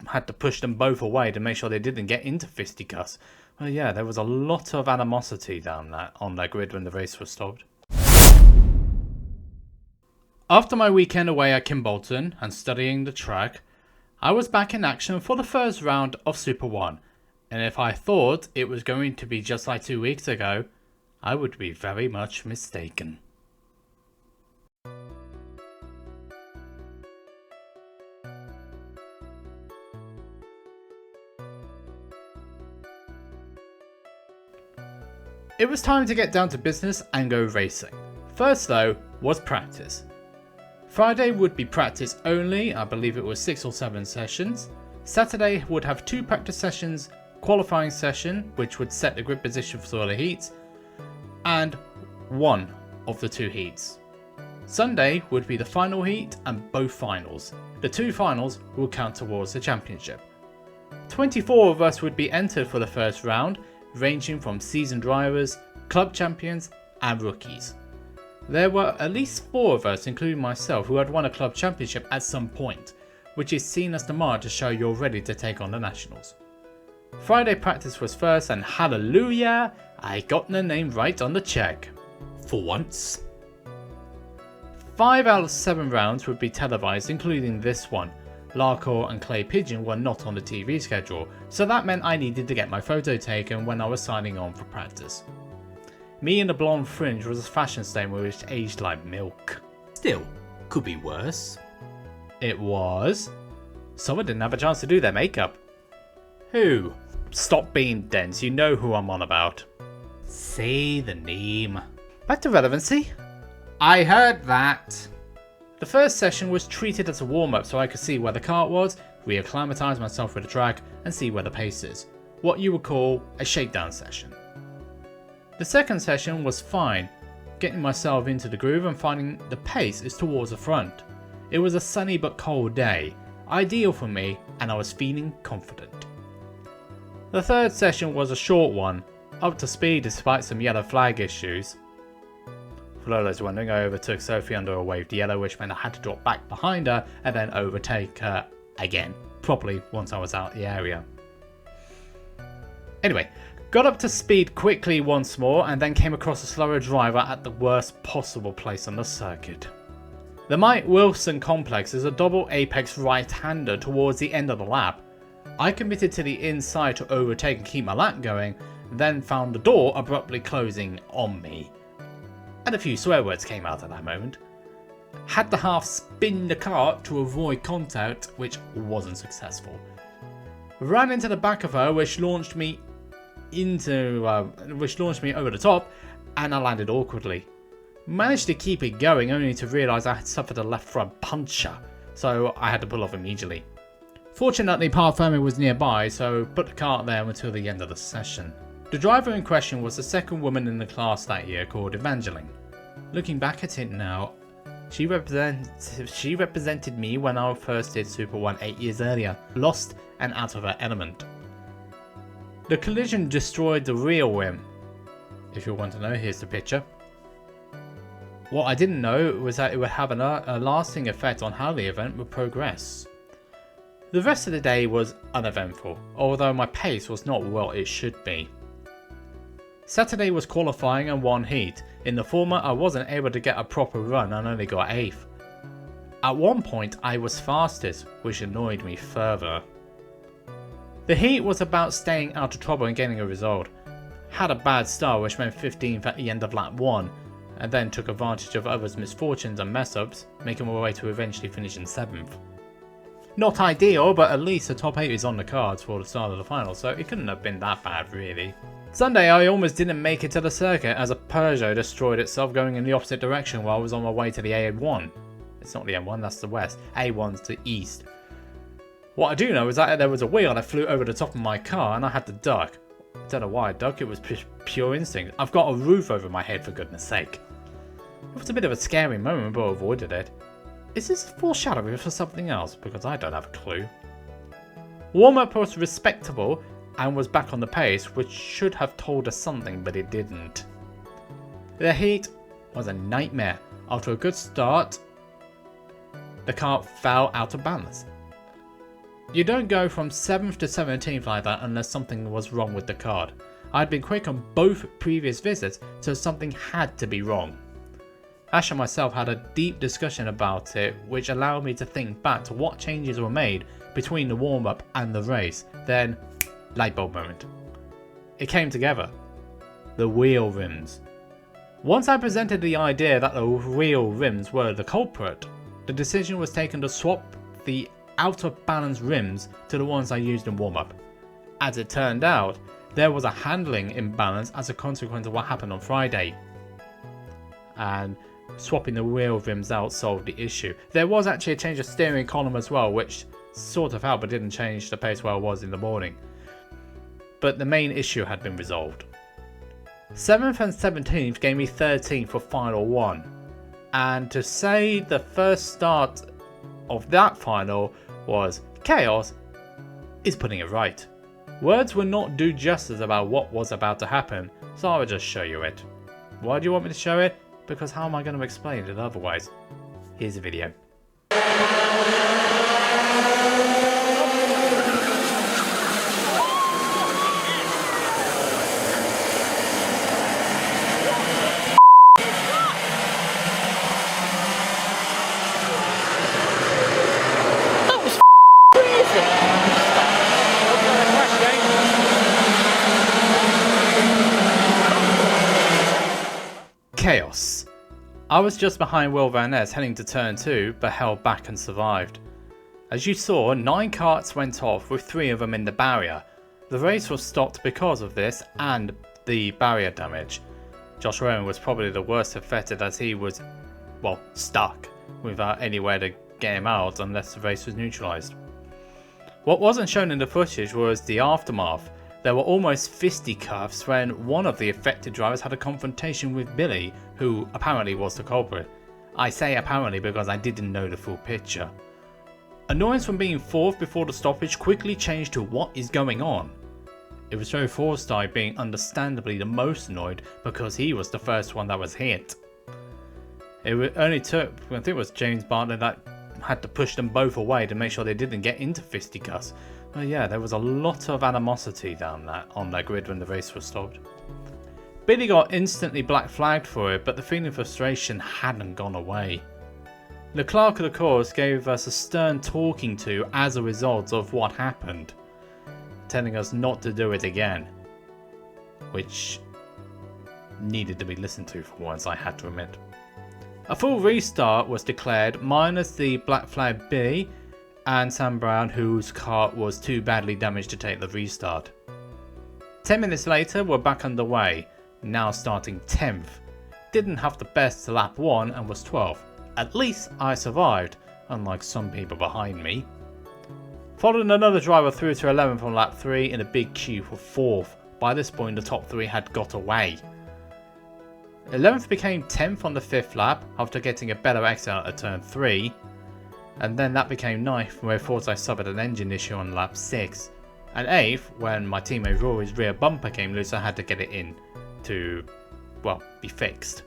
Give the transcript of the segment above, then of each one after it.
had to push them both away to make sure they didn't get into fisticuffs. Well, yeah, there was a lot of animosity down that on that grid when the race was stopped. After my weekend away at Kimbolton and studying the track, I was back in action for the first round of Super 1, and if I thought it was going to be just like 2 weeks ago, I would be very much mistaken. It was time to get down to business and go racing. First though was practice. Friday would be practice only, I believe it was 6 or 7 sessions. Saturday would have 2 practice sessions, qualifying session which would set the grid position for the heats, and 1 of the 2 heats. Sunday would be the final heat and both finals. The 2 finals will count towards the championship. 24 of us would be entered for the first round, ranging from seasoned drivers, club champions and rookies. There were at least 4 of us, including myself, who had won a club championship at some point, which is seen as the mark to show you're ready to take on the nationals. Friday practice was first and hallelujah, I got the name right on the check. For once. 5 out of 7 rounds would be televised, including this one. Larkhor and Clay Pigeon were not on the TV schedule, so that meant I needed to get my photo taken when I was signing on for practice. Me in the blonde fringe was a fashion statement which aged like milk. Still, could be worse. It was. Someone didn't have a chance to do their makeup. Who? Stop being dense, you know who I'm on about. Say the name. Back to relevancy. I heard that. The first session was treated as a warm-up so I could see where the kart was, reacclimatise myself with the track and see where the pace is. What you would call a shakedown session. The second session was fine, getting myself into the groove and finding the pace is towards the front. It was a sunny but cold day, ideal for me, and I was feeling confident. The third session was a short one, up to speed despite some yellow flag issues. For those wondering, I overtook Sophie under a waved yellow, which meant I had to drop back behind her and then overtake her again, properly once I was out the area. Anyway, got up to speed quickly once more and then came across a slower driver at the worst possible place on the circuit. The Mike Wilson complex is a double apex right-hander towards the end of the lap. I committed to the inside to overtake and keep my lap going, then found the door abruptly closing on me. And a few swear words came out at that moment. Had to half spin the kart to avoid contact, which wasn't successful. Ran into the back of her, which launched me over the top, and I landed awkwardly. Managed to keep it going, only to realise I had suffered a left front puncture, so I had to pull off immediately. Fortunately, Parfumé was nearby, so put the kart there until the end of the session. The driver in question was the second woman in the class that year, called Evangeline. Looking back at it now, she represented me when I first did Super 1 8 years earlier, lost and out of her element. The collision destroyed the rear wing. If you want to know, here's the picture. What I didn't know was that it would have a lasting effect on how the event would progress. The rest of the day was uneventful, although my pace was not what it should be. Saturday was qualifying and 1 heat. In the former, I wasn't able to get a proper run and only got 8th. At one point, I was fastest, which annoyed me further. The heat was about staying out of trouble and getting a result. Had a bad start, which meant 15th at the end of lap 1, and then took advantage of others' misfortunes and mess-ups, making my way to eventually finishing 7th. Not ideal, but at least the top 8 is on the cards for the start of the final, so it couldn't have been that bad really. Sunday I almost didn't make it to the circuit as a Peugeot destroyed itself going in the opposite direction while I was on my way to the A1. It's not the M1, that's the west. A1's the east. What I do know is that there was a wheel that flew over the top of my car and I had to duck. I don't know why I ducked, it was pure instinct. I've got a roof over my head for goodness sake. It was a bit of a scary moment, but I avoided it. Is this foreshadowing for something else? Because I don't have a clue. Warm-up was respectable and was back on the pace, which should have told us something, but it didn't. The heat was a nightmare. After a good start, the car fell out of balance. You don't go from 7th to 17th like that unless something was wrong with the card. I'd been quick on both previous visits, so something had to be wrong. Ash and myself had a deep discussion about it, which allowed me to think back to what changes were made between the warm-up and the race. Then, light bulb moment. It came together. The wheel rims. Once I presented the idea that the wheel rims were the culprit, the decision was taken to swap the out of balance rims to the ones I used in warm-up. As it turned out, there was a handling imbalance as a consequence of what happened on Friday. And swapping the wheel rims out solved the issue. There was actually a change of steering column as well, which sort of helped but didn't change the pace where I was in the morning. But the main issue had been resolved. 7th and 17th gave me 13th for final one. And to say the first start of that final was chaos is putting it right. Words will not do justice about what was about to happen, so I will just show you it. Why do you want me to show it? Because how am I going to explain it otherwise? Here's a video. Chaos. I was just behind Will Van Ness heading to turn 2 but held back and survived. As you saw, 9 karts went off with 3 of them in the barrier. The race was stopped because of this and the barrier damage. Josh Rowan was probably the worst affected as he was, well, stuck without anywhere to get him out unless the race was neutralised. What wasn't shown in the footage was the aftermath. There were almost fisticuffs when one of the affected drivers had a confrontation with Billy, who apparently was the culprit. I say apparently because I didn't know the full picture. Annoyance from being 4th before the stoppage quickly changed to what is going on. It was Joe Forsyth being understandably the most annoyed because he was the first one that was hit. It only took, I think it was James Bartlett that had to push them both away to make sure they didn't get into fisticuffs. Well, yeah, there was a lot of animosity down on that grid when the race was stopped. Billy got instantly black flagged for it, but the feeling of frustration hadn't gone away. The clerk of the course gave us a stern talking to as a result of what happened, telling us not to do it again, which needed to be listened to for once, I had to admit. A full restart was declared, minus the black flag Billy and Sam Brown, whose car was too badly damaged to take the restart. 10 minutes later, we're back underway, now starting 10th. Didn't have the best lap 1 and was 12th. At least I survived, unlike some people behind me. Followed another driver through to 11th on lap 3 in a big queue for 4th. By this point the top 3 had got away. 11th became 10th on the 5th lap after getting a better exit at turn 3. And then that became 9th where Forsyth suffered an engine issue on lap 6. And 8th when my teammate Rory's rear bumper came loose, I had to get it in to, well, be fixed.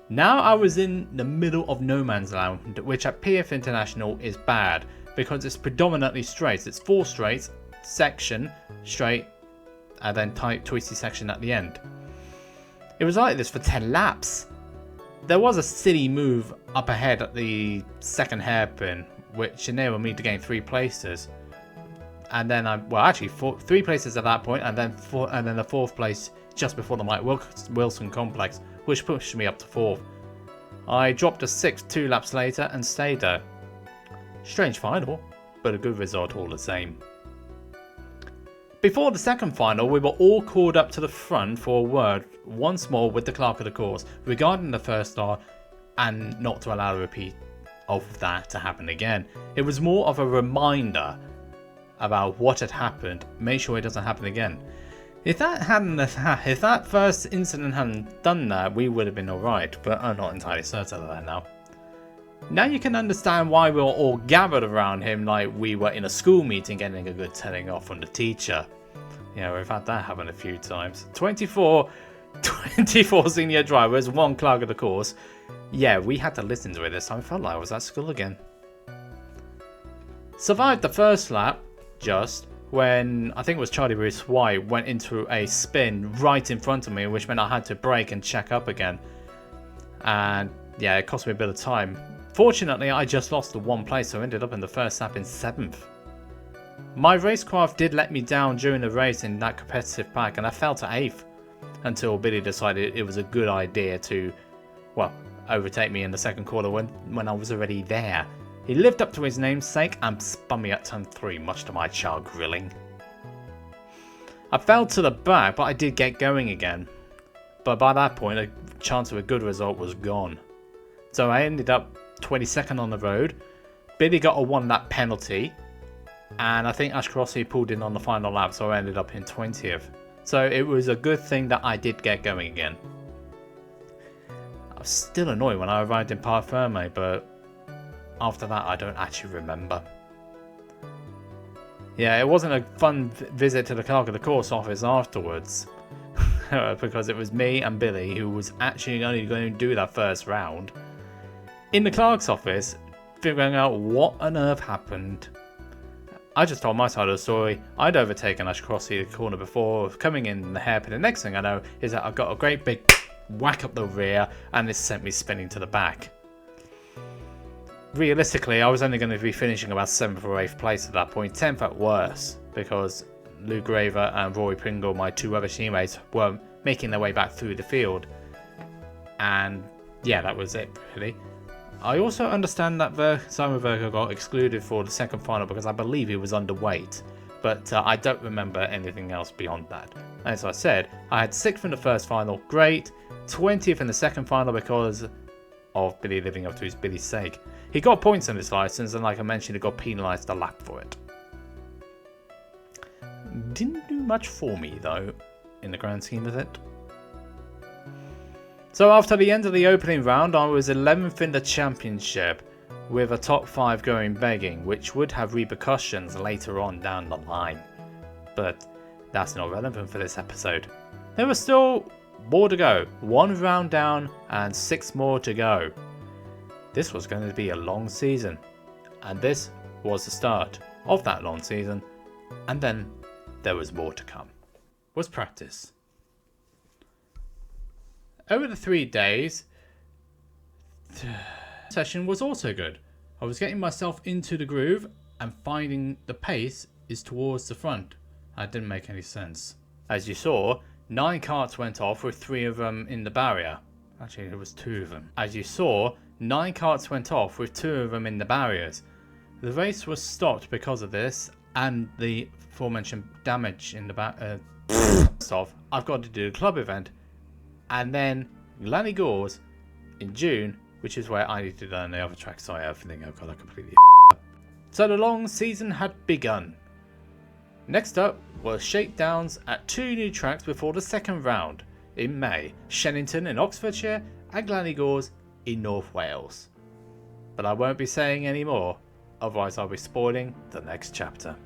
Now I was in the middle of no man's land, which at PF International is bad because it's predominantly straights. It's 4 straights, section, straight, and then tight twisty section at the end. It was like this for 10 laps. There was a silly move up ahead at the second hairpin, which enabled me to gain 3 places. And then actually 3 places at that point, and then the 4th place just before the Mike Wilson complex, which pushed me up to 4th. I dropped to 6th 2 laps later and stayed there. Strange final, but a good result all the same. Before the second final, we were all called up to the front for a word once more with the clerk of the course regarding the first start and not to allow a repeat of that to happen again. It was more of a reminder about what had happened, make sure it doesn't happen again. If that first incident hadn't done that, we would have been alright, but I'm not entirely certain of that now. Now you can understand why we were all gathered around him like we were in a school meeting getting a good telling off from the teacher. Yeah, we've had that happen a few times. 24 senior drivers, 1 clerk of the course. Yeah, we had to listen to it this time. I felt like I was at school again. Survived the first lap, just when I think it was Charlie Bruce White went into a spin right in front of me, which meant I had to brake and check up again. And yeah, it cost me a bit of time. Fortunately, I just lost the one place, so I ended up in the first lap in 7th. My racecraft did let me down during the race in that competitive pack, and I fell to 8th until Billy decided it was a good idea to, well, overtake me in the second quarter when I was already there. He lived up to his namesake and spun me at turn 3, much to my chagrilling. I fell to the back, but I did get going again. But by that point, a chance of a good result was gone. So I ended up 22nd on the road. Billy got a 1-lap penalty. And I think Ash Crossley pulled in on the final lap, so I ended up in 20th. So it was a good thing that I did get going again. I was still annoyed when I arrived in Parc Ferme, but after that I don't actually remember. Yeah, it wasn't a fun visit to the clerk of the course office afterwards. Because it was me and Billy who was actually only going to do that first round. In the clerk's office, figuring out what on earth happened. I just told my side of the story. I'd overtaken Ash Crossley the corner before coming in the hairpin. The next thing I know is that I got a great big whack up the rear and it sent me spinning to the back. Realistically, I was only going to be finishing about 7th or 8th place at that point, 10th at worst, because Luke Graver and Rory Pringle, my two other teammates, were making their way back through the field. And yeah, that was it really. I also understand that Simon Verger got excluded for the second final because I believe he was underweight, but I don't remember anything else beyond that. As I said, I had 6th in the first final, great, 20th in the second final because of Billy living up to his Billy's sake. He got points on his license, and like I mentioned, he got penalised a lap for it. Didn't do much for me though, in the grand scheme of it. So after the end of the opening round, I was 11th in the championship, with a top 5 going begging, which would have repercussions later on down the line. But that's not relevant for this episode. There was still more to go, 1 round down and 6 more to go. This was going to be a long season, and this was the start of that long season, and then there was more to come. Was practice. Over the 3 days, the session was also good. I was getting myself into the groove and finding the pace is towards the front. That didn't make any sense. As you saw, 9 karts went off with 3 of them in the barrier. Actually, it was 2 of them. As you saw, 9 karts went off with 2 of them in the barriers. The race was stopped because of this and the aforementioned damage in the back. First off, I've got to do a club event. And then Glanny Gores in June, which is where I need to learn the other track. Sorry, I think I've got that completely. So the long season had begun. Next up was shakedowns at 2 new tracks before the second round in May: Shennington in Oxfordshire and Glanny Gores in North Wales. But I won't be saying any more, otherwise I'll be spoiling the next chapter.